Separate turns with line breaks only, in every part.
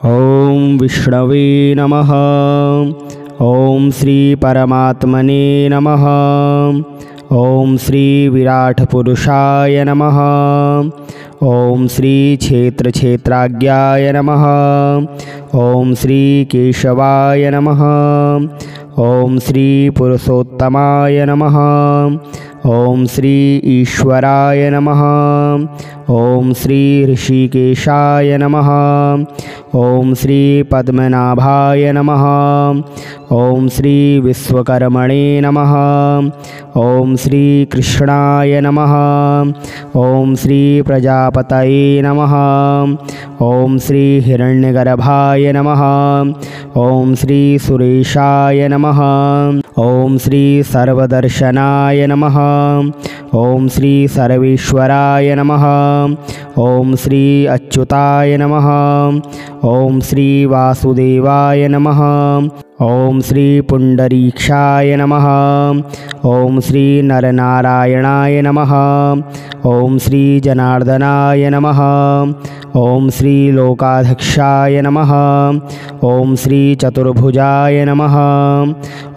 ॐ विष्णवे नमः। ॐ श्री परमात्मने नमः। ॐ श्री विराटपुरुषाय नमः। ॐ श्री क्षेत्रक्षेत्राज्ञाय नमः। ॐ श्री केशवाय नमः। ॐ श्री पुरुषोत्तमाय नमः। ॐ श्री ईश्वराय नमः। ॐ श्री ऋषिकेशाय नमः। ॐ श्री पद्मनाभाय नमः। ॐ श्री विश्वकर्मणे नमः। ॐ श्री कृष्णाय नमः। ॐ श्री प्रजापतये नमः। ॐ श्री हिरण्यगर्भाय नमः। ॐ श्री सुरेशाय नमः। ॐ श्री सर्वदर्शनाय नमः। ॐ श्री सर्वेश्वराय नमः। ॐ श्री अच्युताय नमः। ॐ श्री वासुदेवाय नमः। ॐ श्री पुण्डरीक्षाय नमः। ॐ श्री नरनारायणाय नमः। ॐ श्री जनार्दनाय नमः। ॐ श्री लोकाध्यक्षाय नमः। ॐ श्री चतुर्भुजाय नमः।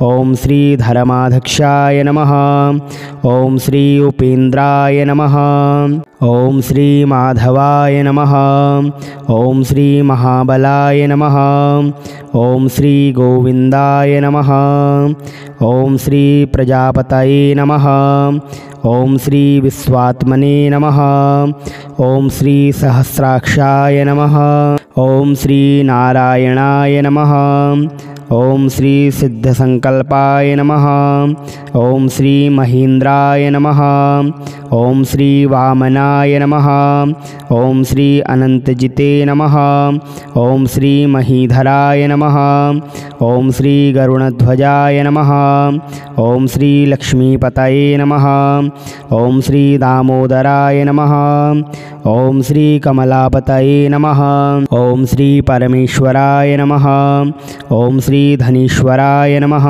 ॐ श्री धर्माध्यक्षाय नमः। ॐ श्री उपेन्द्राय नमः। ॐ श्री माधवाय नमः। ॐ श्री महाबलाय नमः। ॐ श्री गोविन्दाय नमः। ॐ श्री प्रजापतये नमः। ॐ श्री विश्वात्मने नमः। ॐ श्री सहस्राक्षाय नमः। ॐ श्री नारायणाय नमः। ॐ श्री सिद्धसंकल्पाय नमः। ॐ श्री महेन्द्राय नमः। ॐ श्री वामनाय नमः। ॐ श्री अनन्तजिते नमः। ॐ श्री महीधराय नमः। ॐ श्री गरुणध्वजाय नमः। ॐ श्री लक्ष्मीपतये नमः। ॐ श्री दामोदराय नमः। ॐ श्री कमलापतये नमः। ॐ श्री परमेश्वराय नमः। ॐ श्री धनीश्वराय नमः।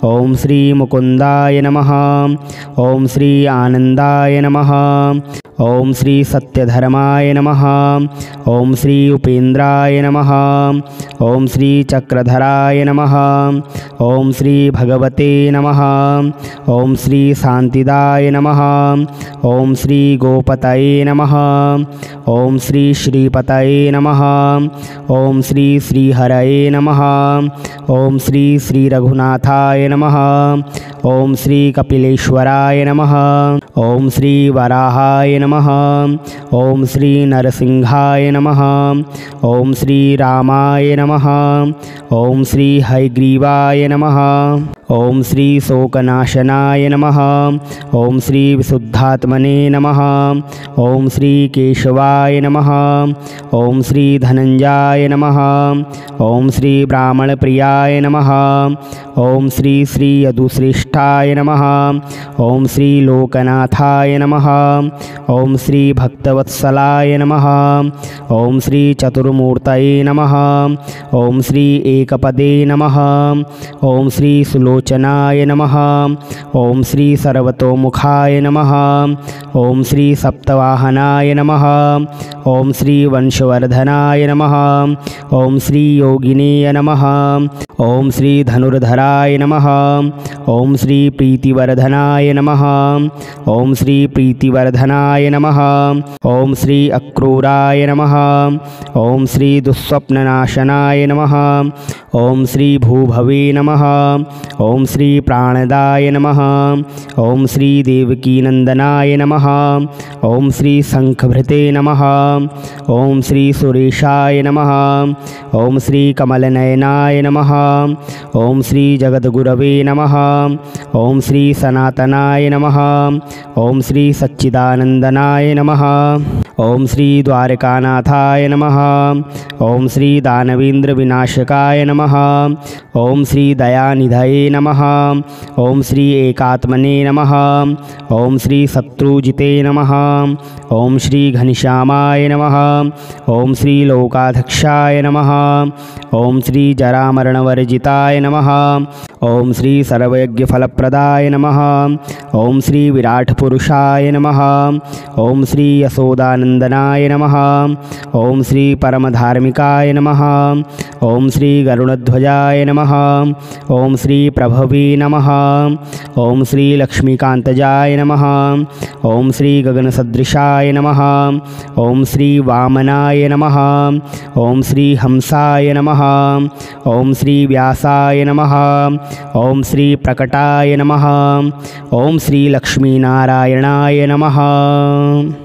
ॐ श्री मुकुन्दाय नमः। ॐ श्री आनन्दाय नमः। ॐ श्री सत्यधर्माय नमः। ॐ श्री उपेन्द्राय नमः। ॐ श्री चक्रधराय नमः। ॐ श्री भगवते नमः। ॐ श्री शान्तिदाय नमः। ॐ श्री गोपतये नमः। ॐ श्री श्रीपतये नमः। ॐ श्री श्रीहरये नमः। ॐ श्री श्रीरघुनाथाय नमः। ॐ श्री कपिलेश्वराय नमः। ॐ श्री वराहाय नमः। ॐ श्री नरसिंहाय नमः। ॐ श्री रामाय नमः। ॐ श्री हयग्रीवाय नमः। ॐ श्री शोकनाशनाय नमः। ॐ श्री विशुद्धात्मने नमः। ॐ श्री केशवाय नमः। ॐ श्री धनञ्जयाय नमः। ॐ श्री ब्राह्मणप्रियाय नमः। ॐ श्री श्री यदुश्रेष्ठाय नमः। ॐ श्री लोकनाथाय नमः। ॐ श्री भक्तवत्सलाय नमः। ॐ श्री चतुर्मूर्तये नमः। ॐ श्री एकपदे नमः। ॐ श्री सुलोचनाय नमः। ॐ श्री सर्वतोमुखाय नमः। ॐ श्री सप्तवाहनाय नमः। ॐ श्री वंशवर्धनाय नमः। ॐ श्री योगिनीय नमः। ॐ श्री धनुर्धराय नमः। ॐ श्री प्रीतिवर्धनाय नमः। ॐ श्री प्रीतिवर्धनाय नमः। ॐ श्री अक्रूराय नमः। ॐ श्री दुःस्वप्ननाशनाय नमः। ॐ श्री भूभवे नमः। ॐ श्री प्राणदाय नमः। ॐ श्री देवकीनन्दनाय नमः। ॐ श्री शङ्खभृते नमः। ॐ श्री सुरेशाय नमः। ॐ श्री कमलनयनाय नमः। ॐ श्री जगद्गुरवे नमः। ॐ श्री सनातनाय नमः। ॐ श्री सच्चिदानन्दनाय नमः। ॐ श्री द्वारकानाथाय नमः। ॐ श्री दानवेन्द्रविनाशकाय नमः। ॐ श्री दयानिधये नमः। ॐ श्री एकात्मने नमः। ॐ श्री शत्रुजिते नमः। ॐ श्री घनश्यामाय नमः। ॐ श्री लोकाध्यक्षाय नमः। ॐ श्री जरामरणवर्जिताय नमः। ओम श्री सर्वयज्ञफलप्रदाय नमः। ओम श्री विराटपुरुषाय नमः। ओम श्री यशोदानंदनाय नमः। ओम श्री परमधार्मिकाय नमः। ओम श्री गरुड़ध्वजाय नमः। ओम श्री प्रभवे नमः। ओम श्री लक्ष्मीकांतजाय नमः। ओम श्री गगनसदृशाय नमः। ओम श्री वामनाय नमः। ओम श्री हंसाय नमः। ओम श्री व्यासाय नमः। ओम श्री प्रकटाय नमः। ओम श्री लक्ष्मीनारायणाय नमः।